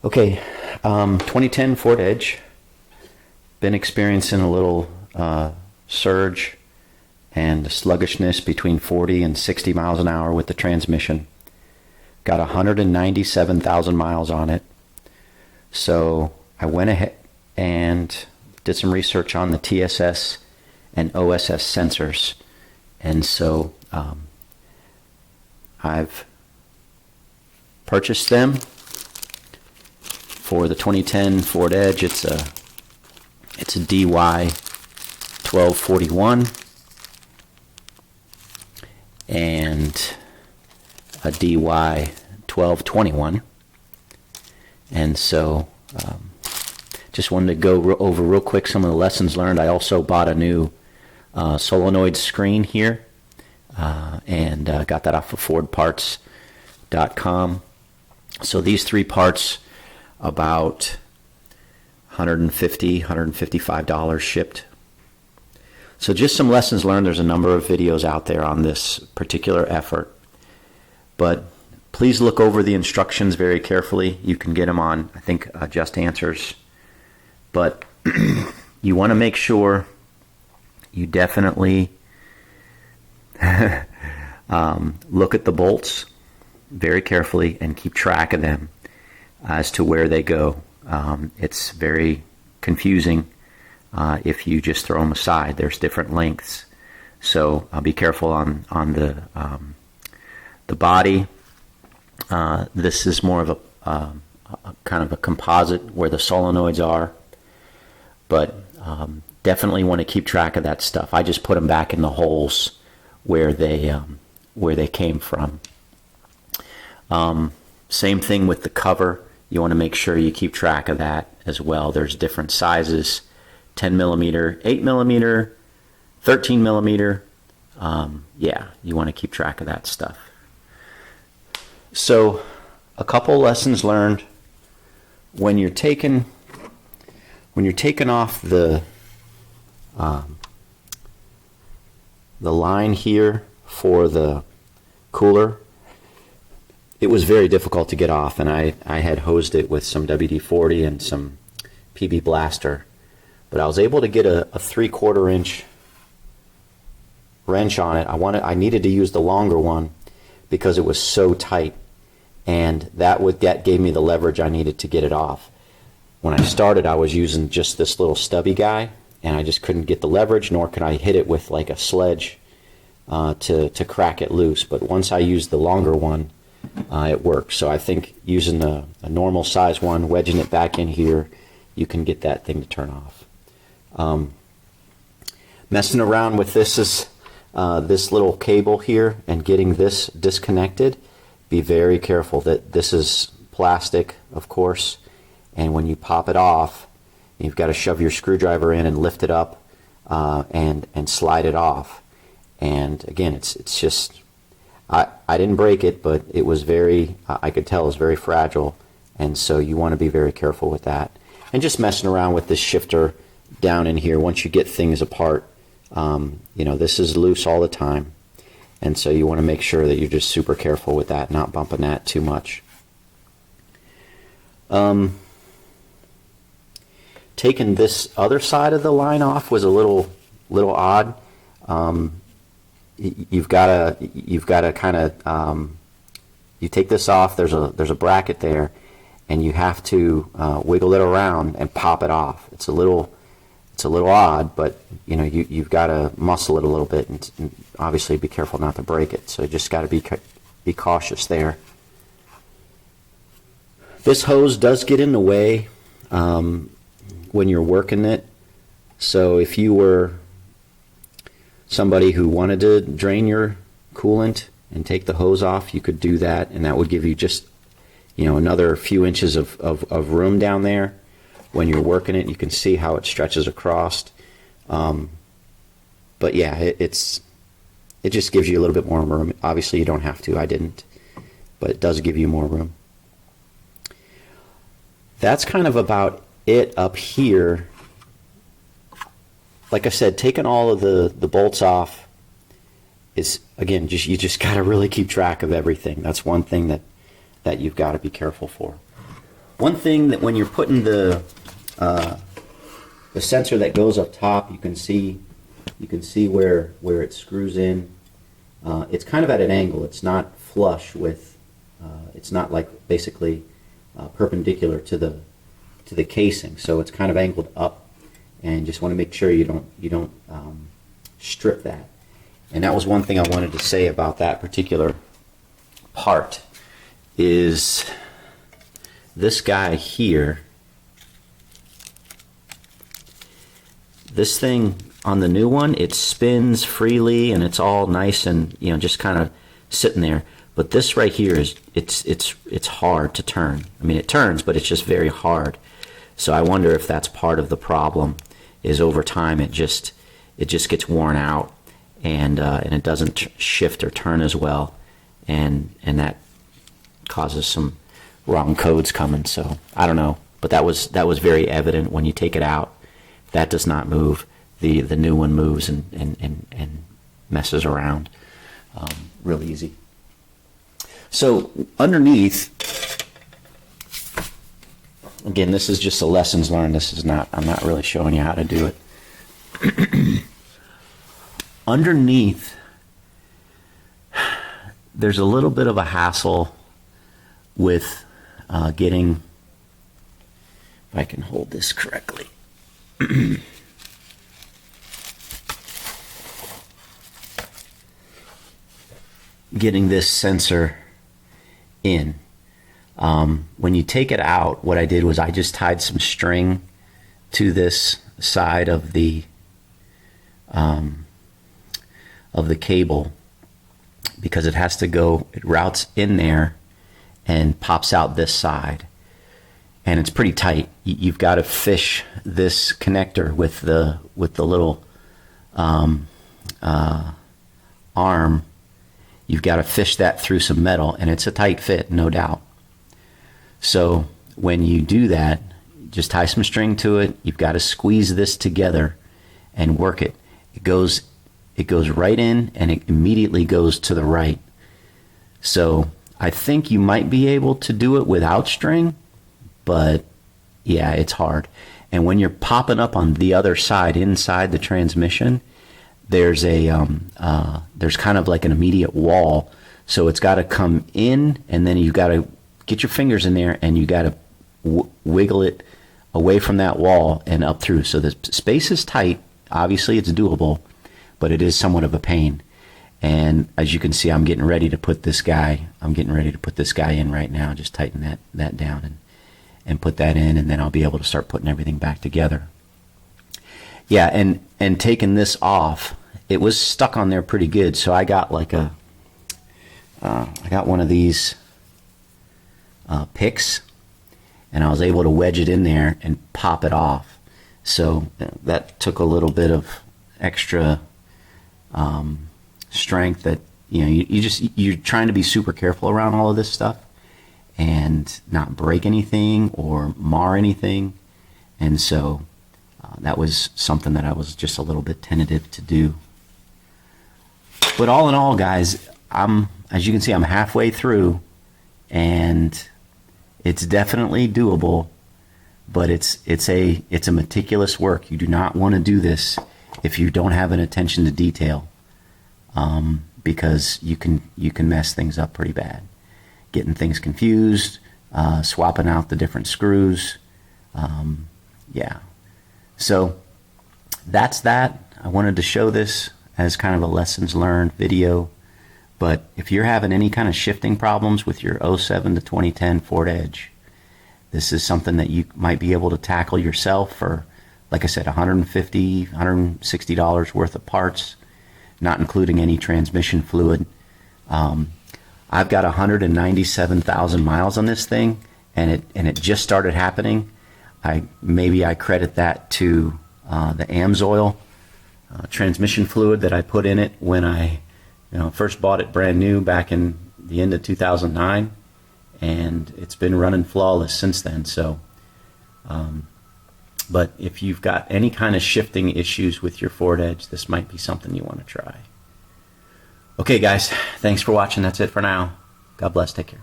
Okay, 2010 Ford Edge. Been experiencing a little surge and sluggishness between 40 and 60 miles an hour with the transmission. Got 197,000 miles on it. So I went ahead and did some research on the TSS and OSS sensors. And so I've purchased them for the 2010 Ford Edge. It's a DY 1241 and a DY 1221. And so just wanted to go over real quick some of the lessons learned. I also bought a new Solenoid screen here and got that off of FordParts.com. So these three parts, about $150, $155 shipped. So just some lessons learned. There's a number of videos out there on this particular effort, but please look over the instructions very carefully. You can get them on, I think, Just Answers, but you want to make sure you definitely look at the bolts very carefully and keep track of them as to where they go. It's very confusing if you just throw them aside. There's different lengths, so be careful on the body. This is more of a kind of a composite where the solenoids are, but definitely want to keep track of that stuff. I just put them back in the holes where they came from. Same thing with the cover. You want to make sure you keep track of that as well. There's different sizes: 10 millimeter, 8 millimeter, 13 millimeter. Yeah, you want to keep track of that stuff. So, a couple lessons learned when you're taking off the line here for the cooler. It was very difficult to get off, and I had hosed it with some WD-40 and some PB Blaster, but I was able to get a 3/4 inch wrench on it. I needed to use the longer one because it was so tight, and that gave me the leverage I needed to get it off. When I started, I was using just this little stubby guy, and I just couldn't get the leverage, nor could I hit it with like a sledge to crack it loose. But once I used the longer one, it works. So I think using a normal size one, wedging it back in here, you can get that thing to turn off. Messing around with this little cable here and getting this disconnected, be very careful that this is plastic, of course, and when you pop it off, you've got to shove your screwdriver in and lift it up and slide it off. And again, it's just, I didn't break it, but it was I could tell it was very fragile, and so you want to be very careful with that. And just messing around with this shifter down in here, once you get things apart, this is loose all the time, and so you want to make sure that you're just super careful with that, not bumping that too much. Taking this other side of the line off was a little odd. You've got to kind of you take this off. There's a bracket there, and you have to wiggle it around and pop it off. It's a little odd, but you've got to muscle it a little bit, and obviously be careful not to break it. So you just got to be cautious there. This hose does get in the way when you're working it. So if you were somebody who wanted to drain your coolant and take the hose off, you could do that, and that would give you just another few inches of room down there. When you're working it, you can see how it stretches across. But yeah, it just gives you a little bit more room. Obviously you don't have to, I didn't, but it does give you more room. That's kind of about it up here. Like I said, taking all of the bolts off is, again, you just got to really keep track of everything. That's one thing that you've got to be careful for. One thing that when you're putting the sensor that goes up top, you can see where it screws in. It's kind of at an angle. It's not flush with. It's not like basically perpendicular to the casing. So it's kind of angled up, and just want to make sure you don't strip that. And that was one thing I wanted to say about that particular part. Is this guy here. This thing on the new one, it spins freely and it's all nice and just kind of sitting there. But this right here is it's hard to turn. I mean, it turns, but it's just very hard. So I wonder if that's part of the problem. Is over time it just gets worn out and it doesn't shift or turn as well, and that causes some wrong codes coming. So I don't know, but that was very evident when you take it out. That does not move. The new one moves and messes around real easy. So underneath, again, this is just a lessons learned. This is not. I'm not really showing you how to do it. Underneath, there's a little bit of a hassle with getting. If I can hold this correctly. Getting this sensor in. When you take it out, what I did was I just tied some string to this side of the cable, because it has to go, it routes in there and pops out this side. And it's pretty tight. You've got to fish this connector with the little arm. You've got to fish that through some metal, and it's a tight fit, no doubt. So when you do that, just tie some string to it. You've got to squeeze this together and work it. It goes right in, and it immediately goes to the right. So I think you might be able to do it without string, but yeah, it's hard. And when you're popping up on the other side, inside the transmission, there's there's kind of like an immediate wall. So it's got to come in, and then you've got to get your fingers in there, and you got to wiggle it away from that wall and up through. So the space is tight. Obviously, it's doable, but it is somewhat of a pain. And as you can see, I'm getting ready to put this guy in right now. Just tighten that down and put that in, and then I'll be able to start putting everything back together. Yeah, and taking this off, it was stuck on there pretty good. So I got like I got one of these picks, and I was able to wedge it in there and pop it off. So that took a little bit of extra strength. That you're trying to be super careful around all of this stuff and not break anything or mar anything. And so that was something that I was just a little bit tentative to do. But all in all, guys, as you can see, I'm halfway through, and it's definitely doable, but it's a meticulous work. You do not want to do this if you don't have an attention to detail, because you can mess things up pretty bad. Getting things confused, swapping out the different screws. Yeah. So that's that. I wanted to show this as kind of a lessons learned video. But if you're having any kind of shifting problems with your 07 to 2010 Ford Edge, this is something that you might be able to tackle yourself for, like I said, $150, $160 worth of parts, not including any transmission fluid. I've got 197,000 miles on this thing, and it just started happening. Maybe I credit that to the AMSOIL transmission fluid that I put in it when I first bought it brand new back in the end of 2009, and it's been running flawless since then. So but if you've got any kind of shifting issues with your Ford Edge, this might be something you want to try. Okay guys, thanks for watching. That's it for now. God bless. Take care.